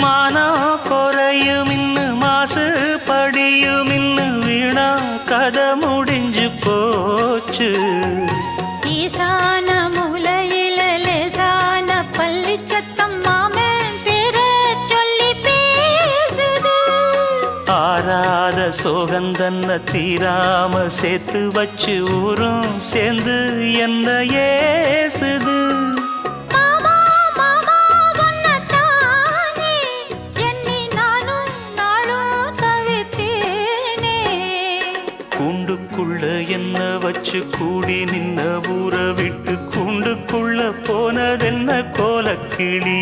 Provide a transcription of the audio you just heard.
மானம் குறையும் இன்னு மாசு படியும் இன்னு வீணா கதை முடிஞ்சு போச்சு. ஈசான மூலையில லேசான பள்ளி சத்தம் மாமன் பேர சொல்லி பேசுது. ஆறாத சோகந்தன்ன தீராம சேர்த்து வச்சு ஊரும் சேர்ந்து என்ன ஏசுது. மாமா மாமா உன்னத்தானே எண்ணி நானும் நாளும் தவித்தேனே. கூண்டுக்குள்ள என்ன வச்சு கூடி நின்ன ஊற விட்டு கூண்டுக்குள்ள போனதென்ன கோலக்கிளி.